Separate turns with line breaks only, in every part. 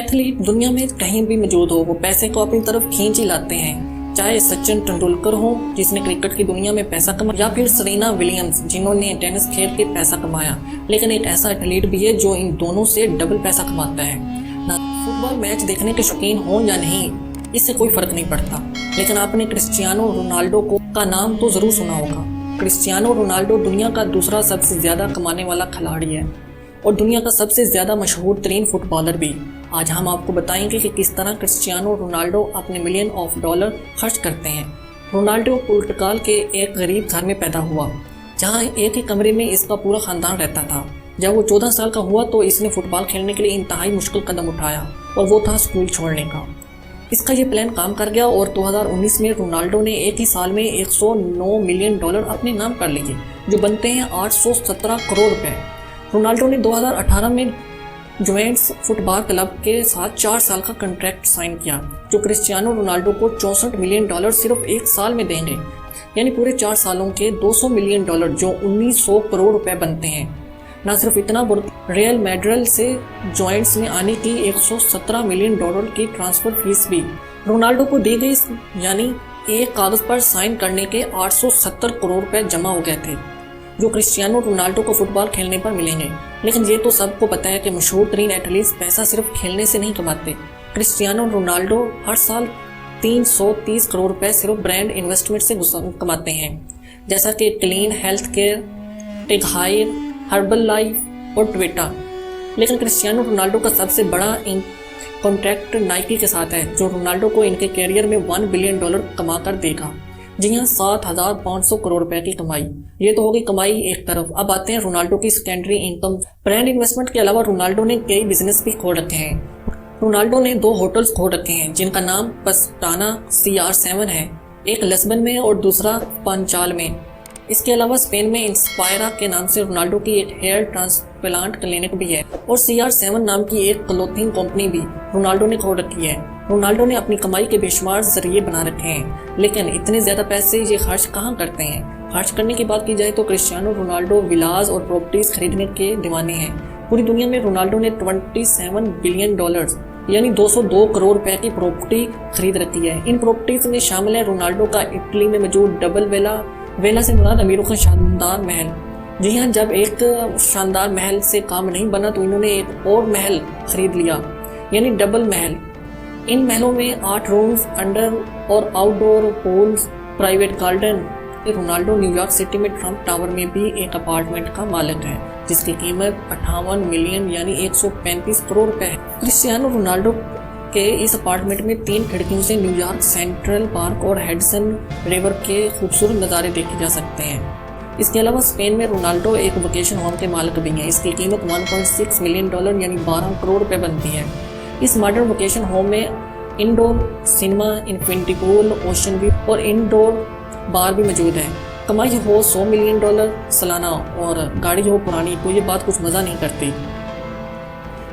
Athlete दुनिया में कहीं भी मौजूद हो, वो पैसे को अपनी तरफ खींच ही लाते हैं। चाहे सचिन तेंदुलकर हो जिसने क्रिकेट की दुनिया में पैसा कमाया, या फिर सेरेना विलियम्स जिन्होंने टेनिस खेल के पैसा कमाया। लेकिन एक ऐसा एथलीट भी है जो इन दोनों से डबल पैसा कमाता है। ना फुटबॉल मैच देखने के शौकीन हो या नहीं, इससे कोई फर्क नहीं पड़ता, लेकिन आपने क्रिस्टियानो रोनाल्डो का नाम तो जरूर सुना होगा। क्रिस्टियानो रोनाल्डो दुनिया का दूसरा सबसे ज्यादा कमाने वाला खिलाड़ी है और दुनिया का सबसे ज्यादा मशहूर तरीन फुटबॉलर भी। आज हम आपको बताएंगे कि किस तरह क्रिस्टियानो रोनाल्डो अपने मिलियन ऑफ डॉलर खर्च करते हैं। रोनाल्डो पुर्तगाल के एक गरीब घर में पैदा हुआ, जहां एक ही कमरे में इसका पूरा खानदान रहता था। जब वो 14 साल का हुआ तो इसने फुटबॉल खेलने के लिए इंतहाई मुश्किल कदम उठाया, और वो था स्कूल छोड़ने का। इसका ये प्लान काम कर गया और 2019 में रोनाल्डो ने एक ही साल में 109 मिलियन डॉलर अपने नाम कर लिए, जो बनते हैं 817 करोड़ रुपए। रोनाल्डो ने 2018 में जुवेंटस फुटबॉल क्लब के साथ 4 साल का कॉन्ट्रैक्ट साइन किया, जो क्रिस्टियानो रोनाल्डो को 64 मिलियन डॉलर सिर्फ एक साल में देंगे, यानी पूरे 4 सालों के 200 मिलियन डॉलर, जो 1900 करोड़ रुपए बनते हैं। न सिर्फ इतना, रियल मैड्रिड से जुवेंटस में आने की 117 मिलियन डॉलर की ट्रांसफर फीस भी रोनाल्डो को दी गई, यानी एक कागज पर साइन करने के 870 करोड़ रुपए जमा हो गए थे, जो क्रिस्टियानो रोनाल्डो को फुटबॉल खेलने पर मिलेंगे। लेकिन ये तो सबको पता है कि मशहूर तरीन एथलीट्स पैसा सिर्फ खेलने से नहीं कमाते। क्रिस्टियानो रोनाल्डो हर साल 330 करोड़ रुपए सिर्फ ब्रांड इन्वेस्टमेंट से कमाते हैं, जैसा कि clean health care, tech hire, herbal life और ट्विटा। लेकिन क्रिस्टियानो रोनाल्डो का सबसे बड़ा कॉन्ट्रैक्ट नाइकी के साथ है, जो रोनाल्डो को इनके कैरियर में 1 बिलियन डॉलर कमा कर देगा। जी हाँ, 7,500 करोड़ रुपए की कमाई। ये तो होगी कमाई एक तरफ। अब आते हैं रोनाल्डो की सेकेंडरी इनकम। ब्रांड इन्वेस्टमेंट के अलावा रोनाल्डो ने कई बिजनेस भी खोल रखे हैं। रोनाल्डो ने 2 होटल्स खोल रखे हैं, जिनका नाम पस्टाना CR7 है, एक लिस्बन में और दूसरा पंचाल में। इसके अलावा स्पेन में इंस्पायरा के नाम से रोनाल्डो की एक हेयर ट्रांसप्लांट क्लिनिक भी है, और CR7 नाम की एक क्लोथिंग कंपनी भी रोनाल्डो ने खोल रखी है। रोनाल्डो ने अपनी कमाई के बेशुमार जरिए बना रखे हैं, लेकिन इतने ज्यादा पैसे ये खर्च कहाँ करते हैं। खर्च करने की बात की जाए तो क्रिस्टियानो रोनाल्डो विलास और प्रॉपर्टीज खरीदने के दीवाने हैं। पूरी दुनिया में रोनाल्डो ने 27 बिलियन डॉलर्स यानी 202 करोड़ रुपए की प्रॉपर्टी खरीद रखी है। इन प्रॉपर्टीज में शामिल है रोनाल्डो का इटली में मौजूद डबल वेला से मुराद अमीरों का शानदार महल। जी हाँ, जब एक शानदार महल से काम नहीं बना तो इन्होंने एक और महल खरीद लिया, यानी डबल महल। इन महलों में 8 रूम्स, अंडर और outdoor pools, private garden. Ronaldo New York city में ट्रंप टावर में भी एक अपार्टमेंट का मालिक है, जिसकी कीमत 58 मिलियन यानी 135 करोड़ रुपए है। क्रिस्टियानो रोनाल्डो के इस अपार्टमेंट में 3 खिड़कियों से न्यूयॉर्क सेंट्रल पार्क और हेडसन रिवर के खूबसूरत नज़ारे देखे जा सकते हैं। इसके अलावा स्पेन में रोनाल्डो एक वेकेशन होम के मालिक भी हैं। इसकी कीमत 1.6 मिलियन डॉलर यानी 12 करोड़ रुपए बनती है। इस मॉडर्न वेकेशन होम में indoor cinema, infinity pool, ocean view और इंडोर बार भी मौजूद है। कमाई हो 100 मिलियन डॉलर सालाना और गाड़ी हो पुरानी, तो ये बात कुछ मज़ा नहीं करती।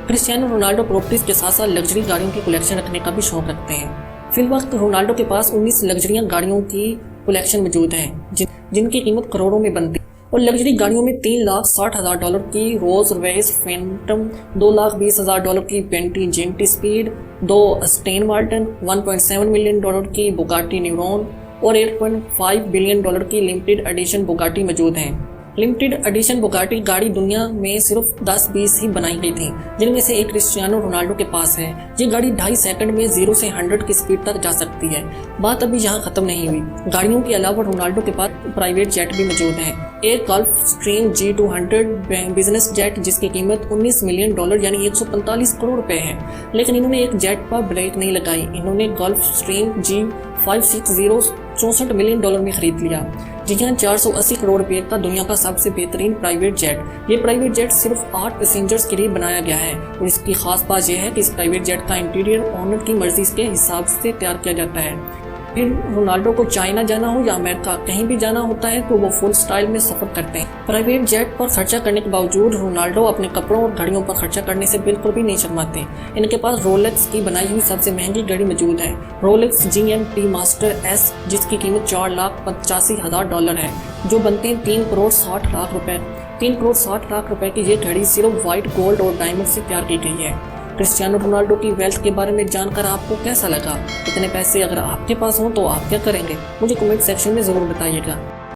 क्रिस्टियानो रोनाल्डो प्रॉपर्टीज के साथ साथ लग्जरी गाड़ियों की कलेक्शन रखने का भी शौक रखते हैं। फिलवक्त रोनाल्डो के पास 19 लग्जरी गाड़ियों की कलेक्शन मौजूद है, जिनकी कीमत करोड़ों में बनती है। और लग्जरी गाड़ियों में 3,60,000 डॉलर की रोल्स रॉयस फैंटम, 2,20,000 डॉलर की Bentley GT speed, 2 Aston Martin, 1.7 million dollar की बुगाटी न्यूरॉन और 8.5 बिलियन डॉलर की लिमिटेड एडिशन बुगाटी मौजूद हैं। लिमिटेड एडिशन बुगाटी गाड़ी दुनिया में सिर्फ 10-20 ही बनाई गई थी, जिनमें से एक क्रिस्टियानो रोनाल्डो के पास है। ये गाड़ी 2.5 सेकंड में 0 से 100 की स्पीड तक जा सकती है। बात अभी यहाँ खत्म नहीं हुई। गाड़ियों के अलावा रोनाल्डो के पास प्राइवेट जेट भी मौजूद है। एक gulf stream G200 business jet, जिसकी कीमत 19 मिलियन डॉलर यानी 145 करोड़ रुपए है। लेकिन इन्होंने एक जेट पर ब्रेक नहीं लगाई। इन्होंने gulf stream G560 64 million dollar में खरीद लिया। जी हाँ, 480 करोड़ रुपए का दुनिया का सबसे बेहतरीन प्राइवेट जेट। ये प्राइवेट जेट सिर्फ 8 पैसेंजर्स के लिए बनाया गया है, और इसकी खास बात यह है कि इस प्राइवेट जेट का इंटीरियर ऑनर की मर्जी के हिसाब से तैयार किया जाता है। फिर रोनाल्डो को चाइना जाना हो या अमेरिका, कहीं भी जाना होता है तो वो फुल स्टाइल में सफर करते हैं। प्राइवेट जेट पर खर्चा करने के बावजूद रोनाल्डो अपने कपड़ों और घड़ियों पर खर्चा करने से बिल्कुल भी नहीं शर्माते। इनके पास रोलेक्स की बनाई हुई सबसे महंगी घड़ी मौजूद है, रोलेक्स GMT मास्टर S, जिसकी कीमत 4,85,000 डॉलर है, जो बनते हैं 3 करोड़ 60 लाख रुपए। 3 करोड़ 60 लाख रुपए की ये घड़ी सिर्फ व्हाइट गोल्ड और डायमंड से तैयार की गई है। क्रिस्टियानो रोनाल्डो की वेल्थ के बारे में जानकर आपको कैसा लगा? इतने पैसे अगर आपके पास हों तो आप क्या करेंगे? मुझे कमेंट सेक्शन में ज़रूर बताइएगा।